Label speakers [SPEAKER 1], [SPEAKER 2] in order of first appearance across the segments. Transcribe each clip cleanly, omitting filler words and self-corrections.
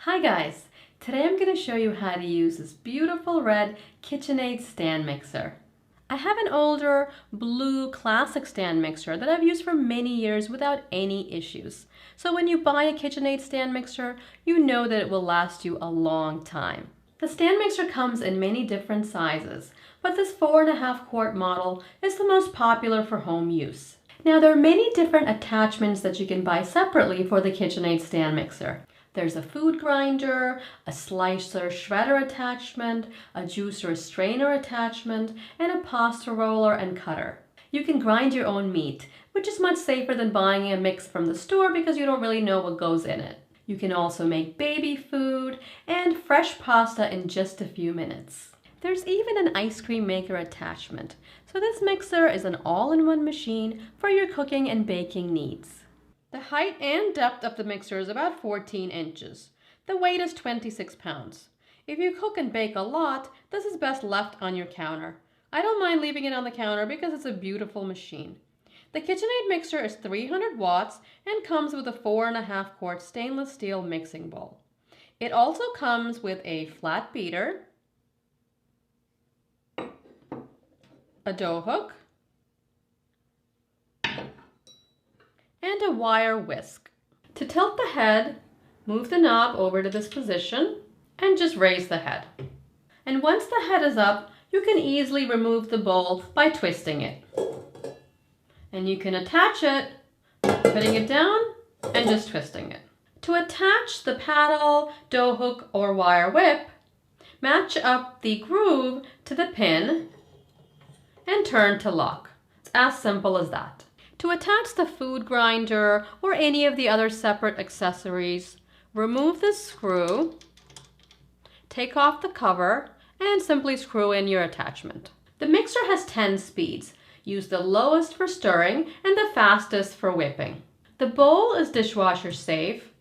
[SPEAKER 1] Hi guys! Today I'm going to show you how to use this beautiful red KitchenAid stand mixer. I have an older blue classic stand mixer that I've used for many years without any issues. So when you buy a KitchenAid stand mixer, you know that it will last you a long time. The stand mixer comes in many different sizes, but this 4.5 quart model is the most popular for home use. Now there are many different attachments that you can buy separately for the KitchenAid stand mixer. There's a food grinder, a slicer shredder attachment, a juicer strainer attachment, and a pasta roller and cutter. You can grind your own meat, which is much safer than buying a mix from the store because you don't really know what goes in it. You can also make baby food and fresh pasta in just a few minutes. There's even an ice cream maker attachment, so this mixer is an all-in-one machine for your cooking and baking needs. The height and depth of the mixer is about 14 inches. The weight is 26 pounds. If you cook and bake a lot, this is best left on your counter. I don't mind leaving it on the counter because it's a beautiful machine. The KitchenAid mixer is 300 watts and comes with a 4.5 quart stainless steel mixing bowl. It also comes with a flat beater, a dough hook, and a wire whisk. To tilt the head, move the knob over to this position and just raise the head. And once the head is up, you can easily remove the bowl by twisting it. And you can attach it, putting it down and just twisting it. To attach the paddle, dough hook, or wire whip, match up the groove to the pin and turn to lock. It's as simple as that. To attach the food grinder or any of the other separate accessories, remove the screw, take off the cover, and simply screw in your attachment. The mixer has 10 speeds. Use the lowest for stirring and the fastest for whipping. The bowl is dishwasher safe.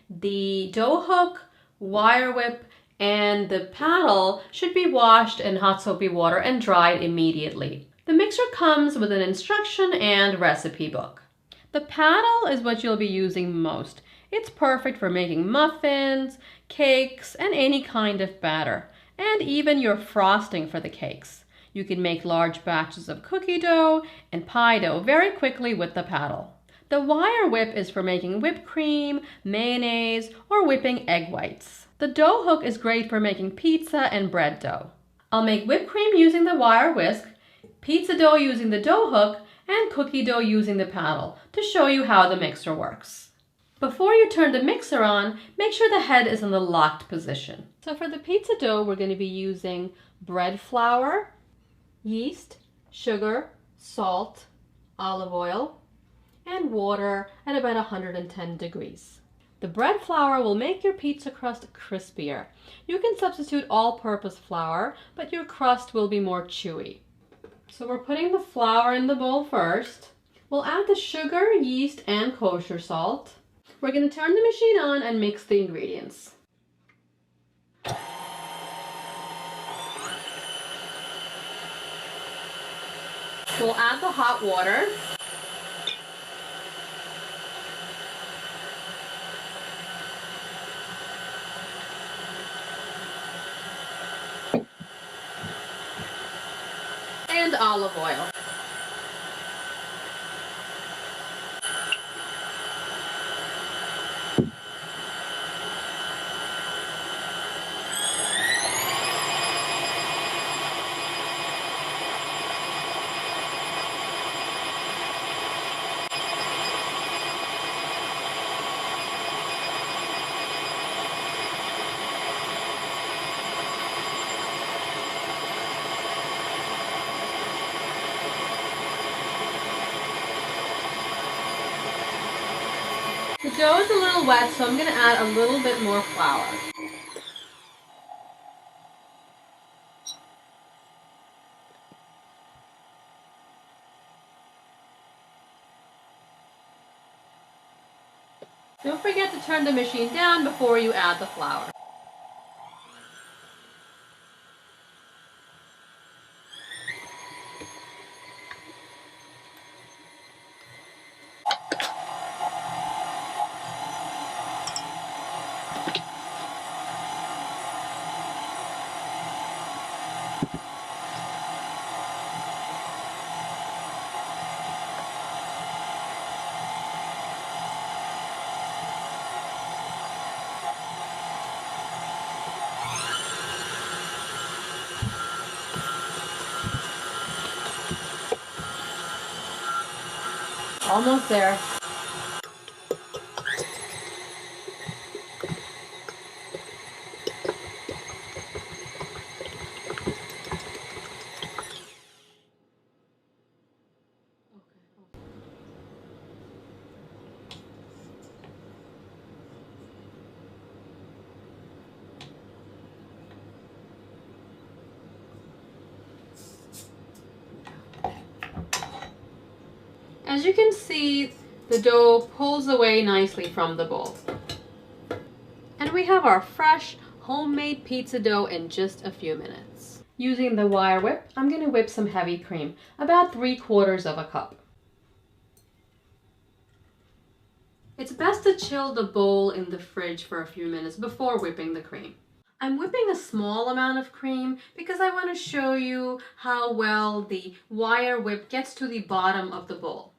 [SPEAKER 1] The dough hook, wire whip, and the paddle should be washed in hot soapy water and dried immediately. The mixer comes with an instruction and recipe book. The paddle is what you'll be using most. It's perfect for making muffins, cakes, and any kind of batter, and even your frosting for the cakes. You can make large batches of cookie dough and pie dough very quickly with the paddle. The wire whip is for making whipped cream, mayonnaise, or whipping egg whites. The dough hook is great for making pizza and bread dough. I'll make whipped cream using the wire whisk, pizza dough using the dough hook, and cookie dough using the paddle to show you how the mixer works. Before you turn the mixer on, make sure the head is in the locked position. So for the pizza dough, we're going to be using bread flour, yeast, sugar, salt, olive oil, and water at about 110 degrees. The bread flour will make your pizza crust crispier. You can substitute all-purpose flour, but your crust will be more chewy. So we're putting the flour in the bowl first. We'll add the sugar, yeast, and kosher salt. We're going to turn the machine on and mix the ingredients. We'll add the hot water. And olive oil. The dough is a little wet, so I'm going to add a little bit more flour. Don't forget to turn the machine down before you add the flour. Almost there. As you can see, the dough pulls away nicely from the bowl. And we have our fresh homemade pizza dough in just a few minutes. Using the wire whip, I'm going to whip some heavy cream, about 3/4 of a cup. It's best to chill the bowl in the fridge for a few minutes before whipping the cream. I'm whipping a small amount of cream because I want to show you how well the wire whip gets to the bottom of the bowl.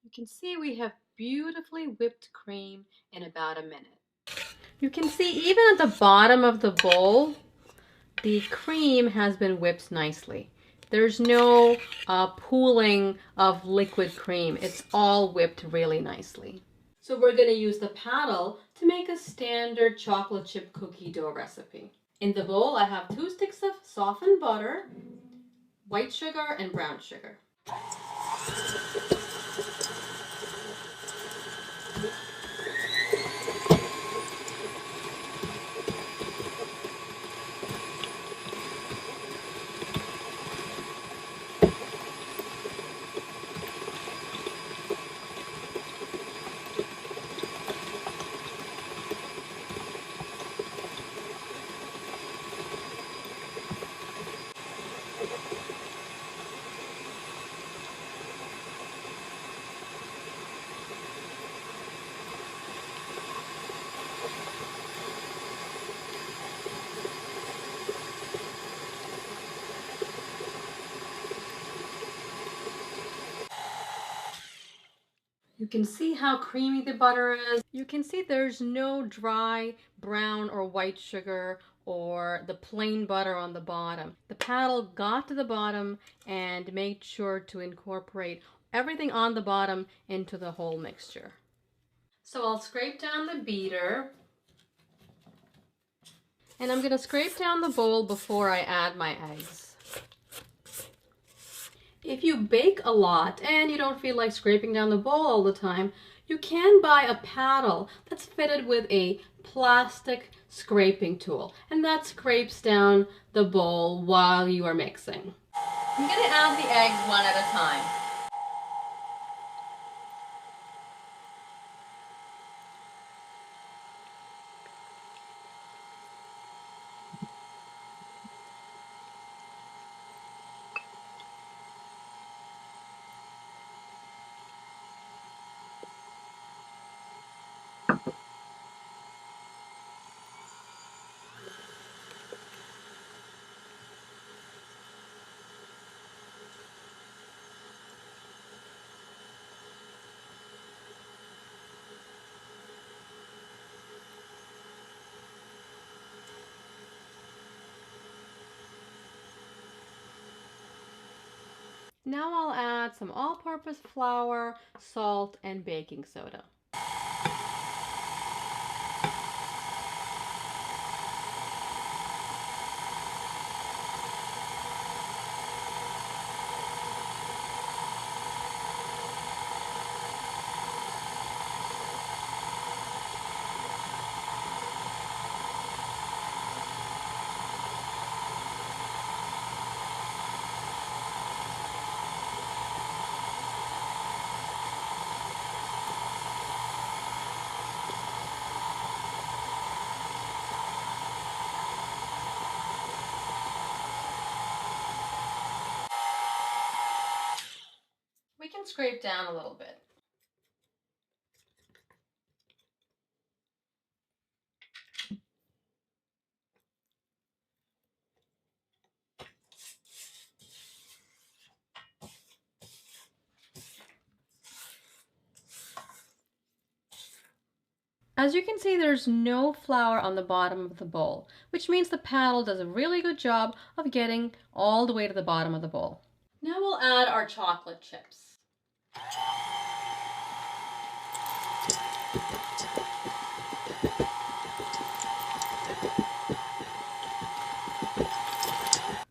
[SPEAKER 1] You can see we have beautifully whipped cream in about a minute. You can see even at the bottom of the bowl, the cream has been whipped nicely. There's no pooling of liquid cream. It's all whipped really nicely. So we're going to use the paddle to make a standard chocolate chip cookie dough recipe. In the bowl, I have 2 sticks of softened butter, white sugar, and brown sugar. You can see how creamy the butter is. You can see there's no dry brown or white sugar or the plain butter on the bottom. The paddle got to the bottom and made sure to incorporate everything on the bottom into the whole mixture. So I'll scrape down the beater. And I'm going to scrape down the bowl before I add my eggs. If you bake a lot and you don't feel like scraping down the bowl all the time, you can buy a paddle that's fitted with a plastic scraping tool, and that scrapes down the bowl while you are mixing. I'm going to add the eggs one at a time. Now I'll add some all-purpose flour, salt, and baking soda. and scrape down a little bit. As you can see, there's no flour on the bottom of the bowl, which means the paddle does a really good job of getting all the way to the bottom of the bowl. Now we'll add our chocolate chips.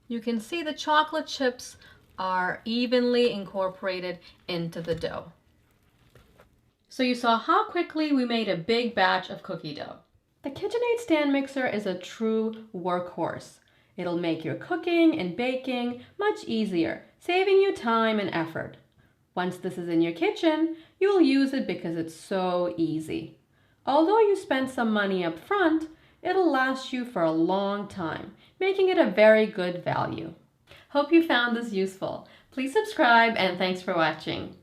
[SPEAKER 1] You can see the chocolate chips are evenly incorporated into the dough. So you saw how quickly we made a big batch of cookie dough. The KitchenAid stand mixer is a true workhorse. It'll make your cooking and baking much easier, saving you time and effort. Once this is in your kitchen, you'll use it because it's so easy. Although you spend some money up front, it'll last you for a long time, making it a very good value. Hope you found this useful. Please subscribe and thanks for watching.